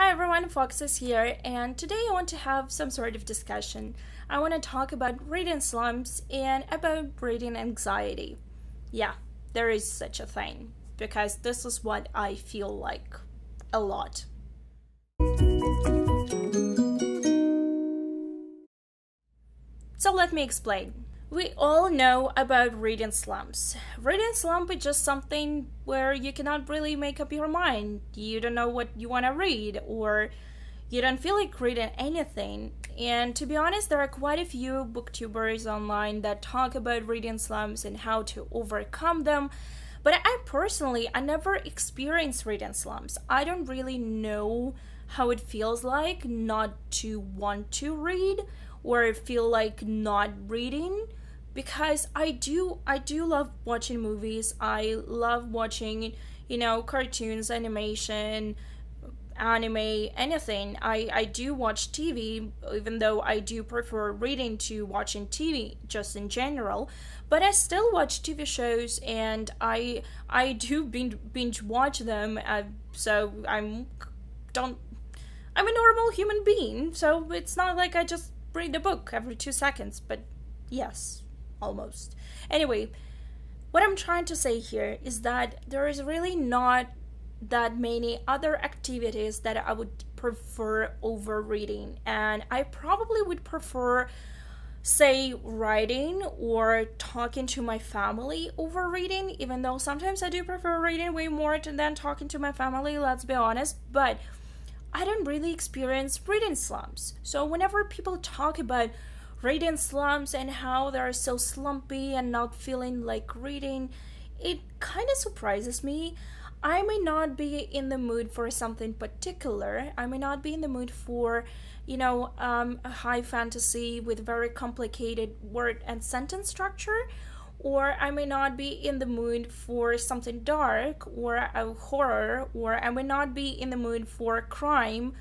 Hi everyone, Fox is here, and today I want to have some sort of discussion. I want to talk about reading slumps and about reading anxiety. Yeah, there is such a thing, because this is what I feel like a lot. So let me explain. We all know about reading slumps. Reading slump is just something where you cannot really make up your mind. You don't know what you want to read, or you don't feel like reading anything. And to be honest, there are quite a few booktubers online that talk about reading slumps and how to overcome them. But I never experienced reading slumps. I don't really know how it feels like not to want to read or feel like not reading, because I do love watching movies. I love watching, cartoons, animation, anime, anything. I do watch TV, even though I do prefer reading to watching TV just in general. But I still watch TV shows, and I do binge watch them. So I'm a normal human being. So it's not like I just read a book every 2 seconds. But yes, almost. Anyway, what I'm trying to say here is that there is really not that many other activities that I would prefer over reading, and I probably would prefer, say, writing or talking to my family over reading, even though sometimes I do prefer reading way more than talking to my family, let's be honest. But I don't really experience reading slumps. So whenever people talk about reading slumps and how they're so slumpy and not feeling like reading, it kind of surprises me. I may not be in the mood for something particular. I may not be in the mood for, a high fantasy with very complicated word and sentence structure, or I may not be in the mood for something dark or a horror, or I may not be in the mood for crime,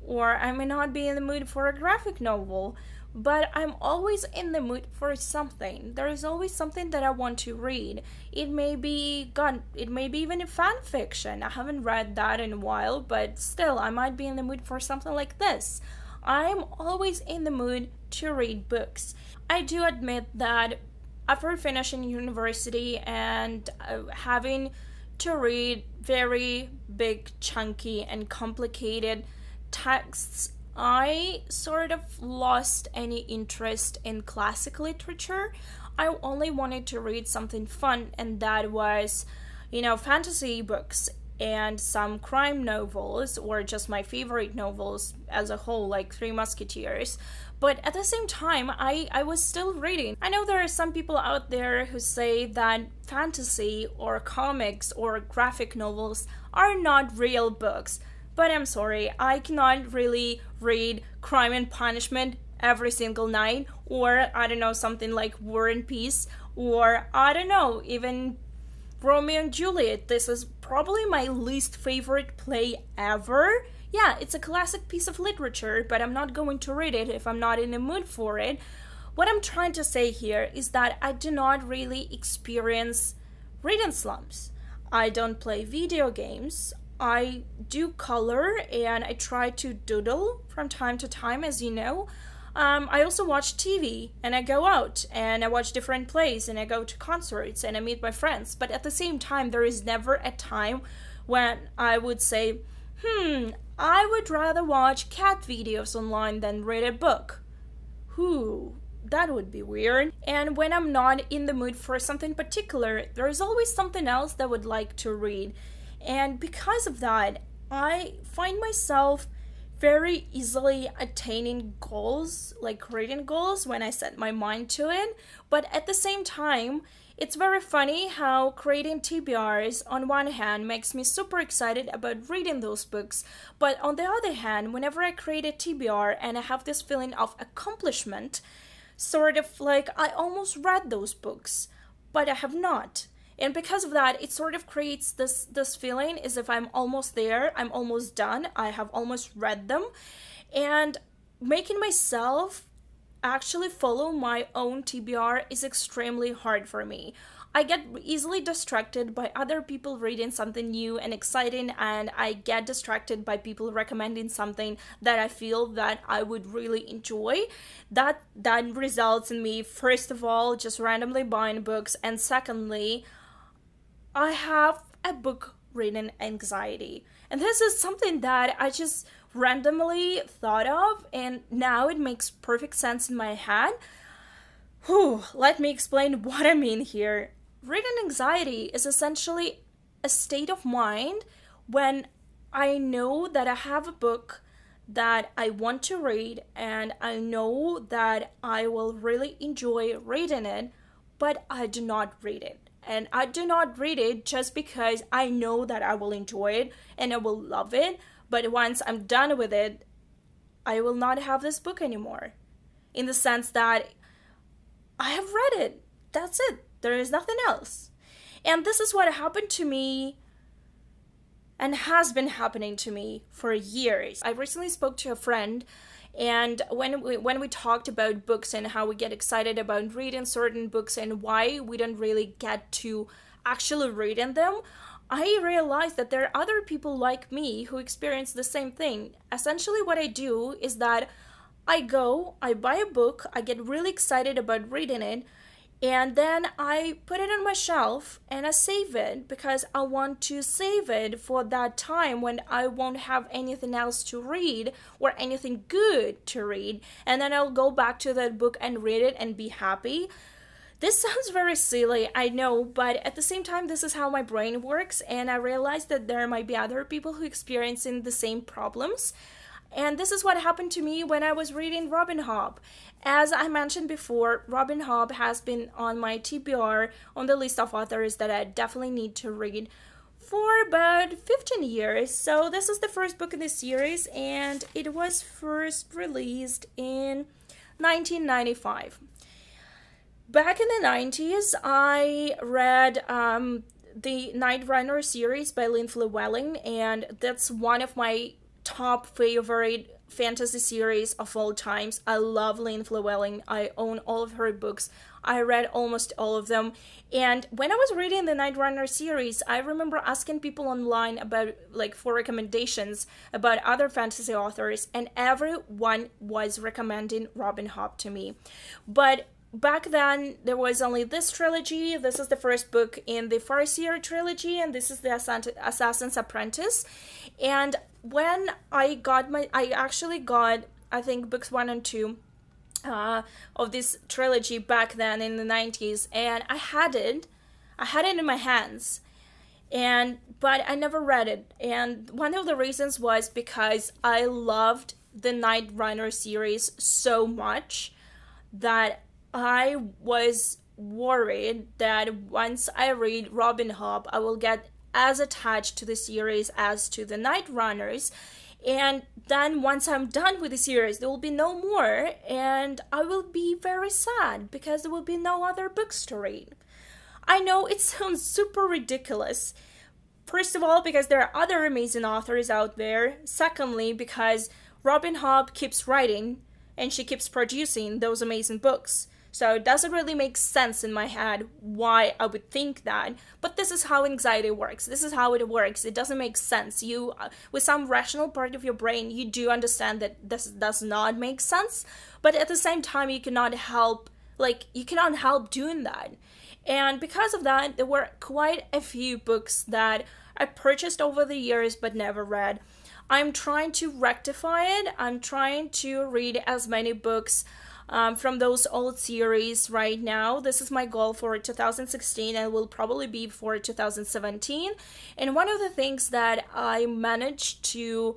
or I may not be in the mood for a graphic novel. But I'm always in the mood for something. There is always something that I want to read. It may be even a fan fiction. I haven't read that in a while, but still, I might be in the mood for something like this. I'm always in the mood to read books. I do admit that after finishing university and having to read very big, chunky, and complicated texts, I sort of lost any interest in classic literature. I only wanted to read something fun, and that was, fantasy books and some crime novels, or just my favorite novels as a whole, like Three Musketeers. But at the same time, I was still reading. I know there are some people out there who say that fantasy or comics or graphic novels are not real books. But I'm sorry, I cannot really read Crime and Punishment every single night, or, I don't know, something like War and Peace, or, I don't know, even Romeo and Juliet. This is probably my least favorite play ever. Yeah, it's a classic piece of literature, but I'm not going to read it if I'm not in the mood for it. What I'm trying to say here is that I do not really experience reading slumps. I don't play video games. I do color, and I try to doodle from time to time, as you know. I also watch TV, and I go out, and I watch different plays, and I go to concerts, and I meet my friends. But at the same time, there is never a time when I would say, I would rather watch cat videos online than read a book. That would be weird. And when I'm not in the mood for something particular, there is always something else that I would like to read. And because of that, I find myself very easily attaining goals, like reading goals, when I set my mind to it. But at the same time, it's very funny how creating TBRs on one hand makes me super excited about reading those books. But on the other hand, whenever I create a TBR and I have this feeling of accomplishment, sort of like I almost read those books, but I have not. And because of that, it sort of creates this feeling as if I'm almost there, I'm almost done, I have almost read them. And making myself actually follow my own TBR is extremely hard for me. I get easily distracted by other people reading something new and exciting, and I get distracted by people recommending something that I feel that I would really enjoy. That results in me, first of all, just randomly buying books, and secondly, I have a book reading anxiety. And this is something that I just randomly thought of, and now it makes perfect sense in my head. Let me explain what I mean here. Reading anxiety is essentially a state of mind when I know that I have a book that I want to read and I know that I will really enjoy reading it, but I do not read it. And I do not read it just because I know that I will enjoy it and I will love it, but once I'm done with it, I will not have this book anymore. In the sense that I have read it. That's it. There is nothing else. And this is what happened to me and has been happening to me for years. I recently spoke to a friend, and when we talked about books and how we get excited about reading certain books and why we don't really get to actually reading them, I realized that there are other people like me who experience the same thing. Essentially what I do is that I buy a book, I get really excited about reading it, and then I put it on my shelf and I save it because I want to save it for that time when I won't have anything else to read or anything good to read. And then I'll go back to that book and read it and be happy. This sounds very silly, I know, but at the same time, this is how my brain works, and I realized that there might be other people who are experiencing the same problems. And this is what happened to me when I was reading Robin Hobb. As I mentioned before, Robin Hobb has been on my TBR, on the list of authors that I definitely need to read for about 15 years. So this is the first book in the series, and it was first released in 1995. Back in the 90s, I read the Night Runner series by Lynn Llewellyn, and that's one of my top favorite fantasy series of all times. I love Lynn Llewellyn. I own all of her books. I read almost all of them. And when I was reading the Night Runner series, I remember asking people online about, for recommendations about other fantasy authors, and everyone was recommending Robin Hobb to me. But back then, there was only this trilogy. This is the first book in the Farseer trilogy, and this is the Assassin's Apprentice. And when I actually got, I think, books 1 and 2 of this trilogy back then in the 90s, and I had it in my hands, but I never read it. And one of the reasons was because I loved the Night Runner series so much that I was worried that once I read Robin Hobb, I will get as attached to the series as to the Night Runners, and then once I'm done with the series, there will be no more, and I will be very sad because there will be no other books to read. I know it sounds super ridiculous. First of all, because there are other amazing authors out there. Secondly, because Robin Hobb keeps writing and she keeps producing those amazing books. So it doesn't really make sense in my head why I would think that, but this is how anxiety works. This is how it works. It doesn't make sense. You, with some rational part of your brain, you do understand that this does not make sense, but at the same time, you cannot help doing that. And because of that, there were quite a few books that I purchased over the years but never read. I'm trying to rectify it. I'm trying to read as many books from those old series right now. This is my goal for 2016 and will probably be for 2017. And one of the things that I managed to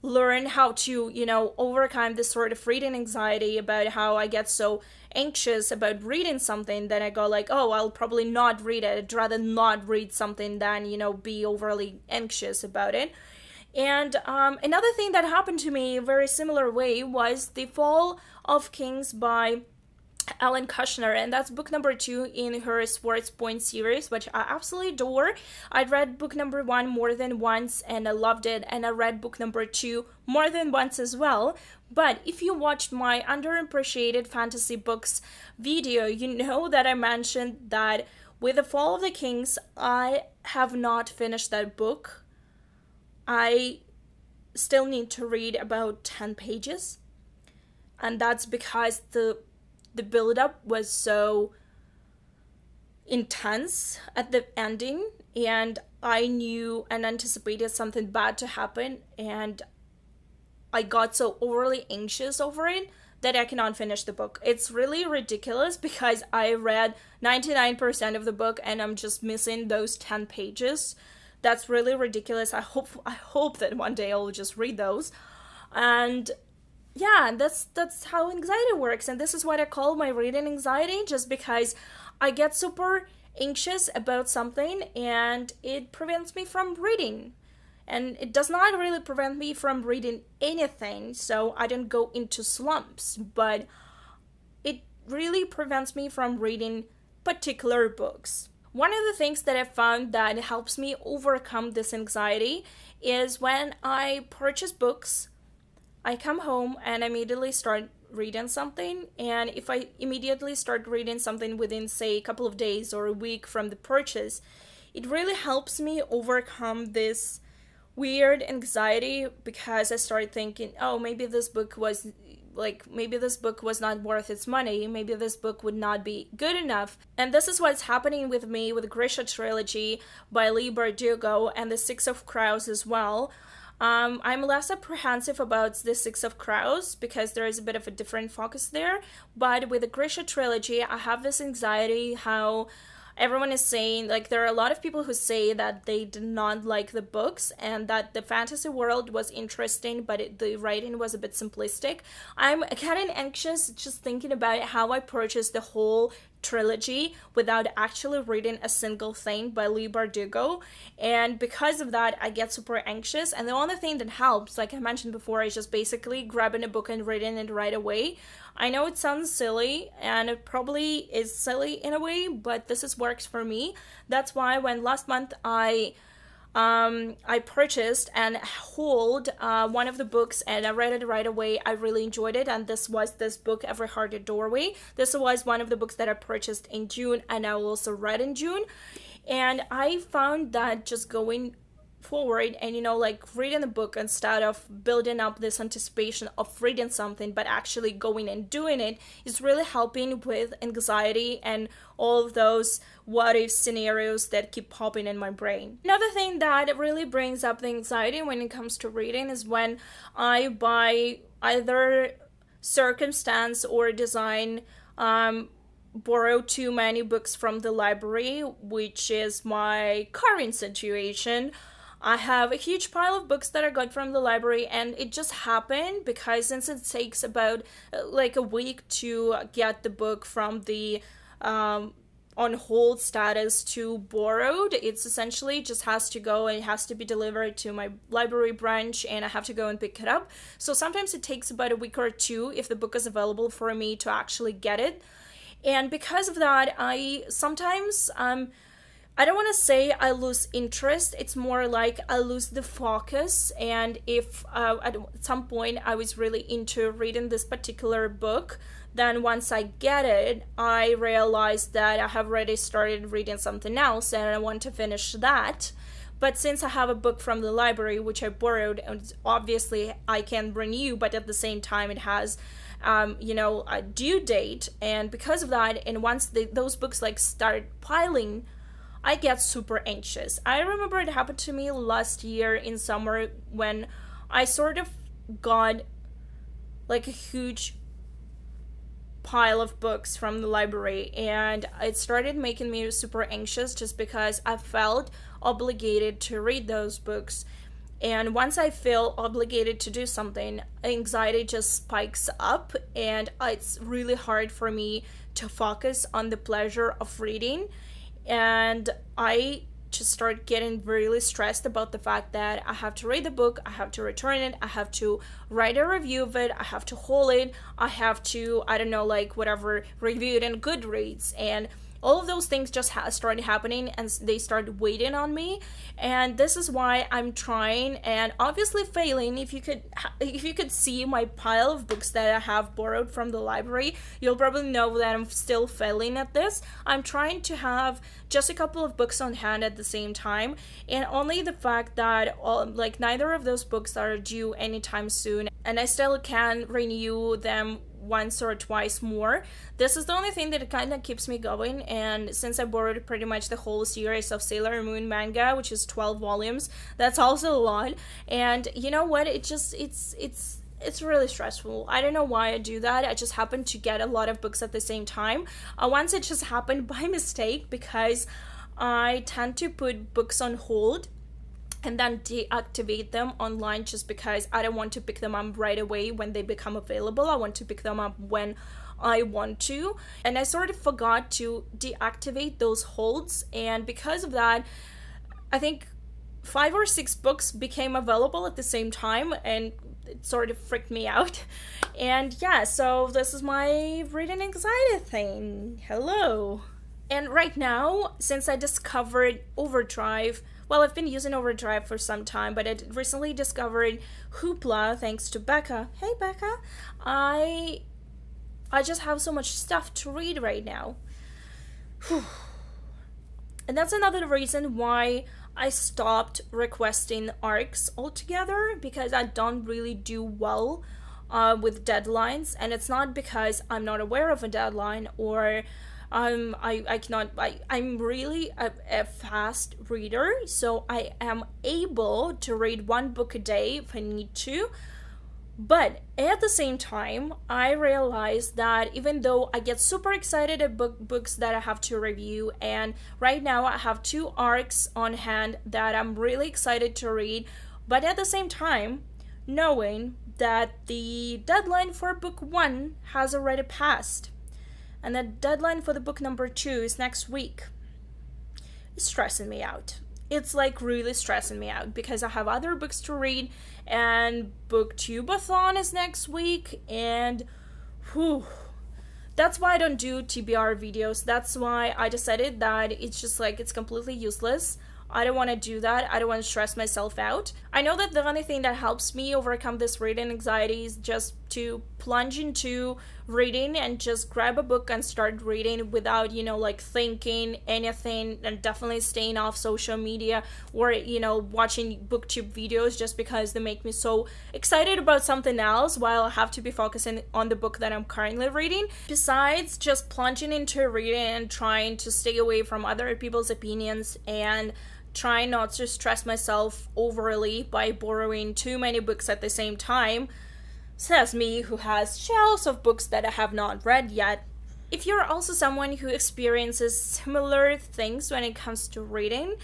learn how to, overcome this sort of reading anxiety about how I get so anxious about reading something that I go like, oh, I'll probably not read it. I'd rather not read something than, be overly anxious about it. And another thing that happened to me a very similar way was The Fall of Kings by Ellen Kushner, and that's book number 2 in her Swords Point series, which I absolutely adore. I read book number 1 more than once and I loved it, and I read book number 2 more than once as well. But if you watched my underappreciated fantasy books video, you know that I mentioned that With The Fall of the Kings, I have not finished that book. I still need to read about 10 pages. And that's because the build-up was so intense at the ending, and I knew and anticipated something bad to happen, and I got so overly anxious over it that I cannot finish the book. It's really ridiculous because I read 99% of the book and I'm just missing those 10 pages. That's really ridiculous. I hope that one day I'll just read those. And yeah, that's how anxiety works, and this is what I call my reading anxiety, just because I get super anxious about something and it prevents me from reading. And it does not really prevent me from reading anything, so I don't go into slumps, but it really prevents me from reading particular books. One of the things that I found that helps me overcome this anxiety is when I purchase books, I come home and immediately start reading something, and if I immediately start reading something within, say, a couple of days or a week from the purchase, it really helps me overcome this weird anxiety, because I started thinking, oh, maybe this book was not worth its money, maybe this book would not be good enough. And this is what's happening with me with the Grisha trilogy by Leigh Bardugo and the Six of Crows as well. I'm less apprehensive about the Six of Crows because there is a bit of a different focus there, but with the Grisha trilogy, I have this anxiety how everyone is saying, like, there are a lot of people who say that they did not like the books and that the fantasy world was interesting, but the writing was a bit simplistic. I'm getting anxious just thinking about how I purchased the whole trilogy without actually reading a single thing by Leigh Bardugo, and because of that I get super anxious. And the only thing that helps, like I mentioned before, is just basically grabbing a book and reading it right away. I know it sounds silly, and it probably is silly in a way, but this works for me. That's why when last month I purchased and hauled one of the books and I read it right away, I really enjoyed it, and this was this book, Every Heart a Doorway. This was one of the books that I purchased in June and I also read in June, and I found that just going forward and, you know, like reading the book instead of building up this anticipation of reading something but actually going and doing it is really helping with anxiety and all of those what if scenarios that keep popping in my brain. Another thing that really brings up the anxiety when it comes to reading is when I buy either circumstance or design borrow too many books from the library, which is my current situation. I have a huge pile of books that I got from the library, and it just happened because since it takes about like a week to get the book from the on hold status to borrowed, it's essentially just has to go and it has to be delivered to my library branch and I have to go and pick it up. So sometimes it takes about a week or two if the book is available for me to actually get it. And because of that, I sometimes I don't want to say I lose interest, it's more like I lose the focus. And if at some point I was really into reading this particular book, then once I get it, I realize that I have already started reading something else and I want to finish that. But since I have a book from the library, which I borrowed, and obviously I can renew, but at the same time it has you know, a due date. And because of that, and once those books like start piling, I get super anxious. I remember it happened to me last year in summer when I sort of got like a huge pile of books from the library, and it started making me super anxious just because I felt obligated to read those books. And once I feel obligated to do something, anxiety just spikes up and it's really hard for me to focus on the pleasure of reading. And I just start getting really stressed about the fact that I have to read the book, I have to return it, I have to write a review of it, I have to haul it, I have to, I don't know, like whatever, review it in Goodreads. And all of those things just started happening, and they started waiting on me. And this is why I'm trying and obviously failing. If you could see my pile of books that I have borrowed from the library, you'll probably know that I'm still failing at this. I'm trying to have just a couple of books on hand at the same time, and only the fact that like neither of those books are due anytime soon, and I still can renew them once or twice more. This is the only thing that kind of keeps me going. And since I borrowed pretty much the whole series of Sailor Moon manga, which is 12 volumes, that's also a lot. And you know what, it's really stressful. I don't know why I do that. I just happen to get a lot of books at the same time. Once it just happened by mistake, because I tend to put books on hold and then deactivate them online, just because I don't want to pick them up right away when they become available. I want to pick them up when I want to, and I sort of forgot to deactivate those holds, and because of that, I think 5 or 6 books became available at the same time, and it sort of freaked me out. And yeah, so this is my reading anxiety thing. Hello. And right now, since I discovered Overdrive, well, I've been using Overdrive for some time, but I recently discovered Hoopla thanks to Becca. Hey Becca. I just have so much stuff to read right now. Whew. And that's another reason why I stopped requesting ARCs altogether, because I don't really do well with deadlines. And it's not because I'm not aware of a deadline or I'm really a fast reader, so I am able to read 1 book a day if I need to. But at the same time, I realize that even though I get super excited at books that I have to review, and right now I have 2 ARCs on hand that I'm really excited to read, but at the same time, knowing that the deadline for book 1 has already passed, and the deadline for the book number 2 is next week, it's stressing me out. It's like really stressing me out, because I have other books to read, and booktubeathon is next week, and whew, that's why I don't do TBR videos. That's why I decided that it's just like, it's completely useless. I don't want to do that. I don't want to stress myself out. I know that the only thing that helps me overcome this reading anxiety is just to plunge into reading and just grab a book and start reading without, you know, like thinking anything, and definitely staying off social media or, you know, watching booktube videos just because they make me so excited about something else while I have to be focusing on the book that I'm currently reading. Besides just plunging into reading and trying to stay away from other people's opinions and trying not to stress myself overly by borrowing too many books at the same time, says me who has shelves of books that I have not read yet. If you're also someone who experiences similar things when it comes to reading,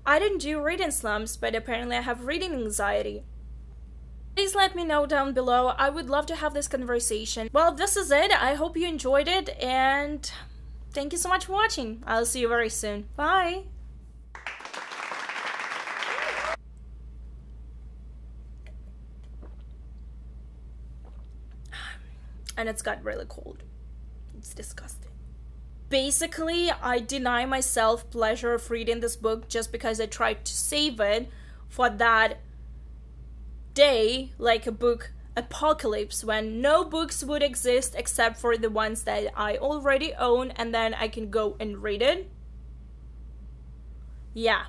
I don't do reading slumps, but apparently I have reading anxiety. Please let me know down below. I would love to have this conversation. Well, this is it. I hope you enjoyed it, and thank you so much for watching. I'll see you very soon. Bye! And it's got really cold. It's disgusting. Basically, I deny myself pleasure of reading this book just because I tried to save it for that day, like a book apocalypse, when no books would exist except for the ones that I already own, and then I can go and read it. Yeah.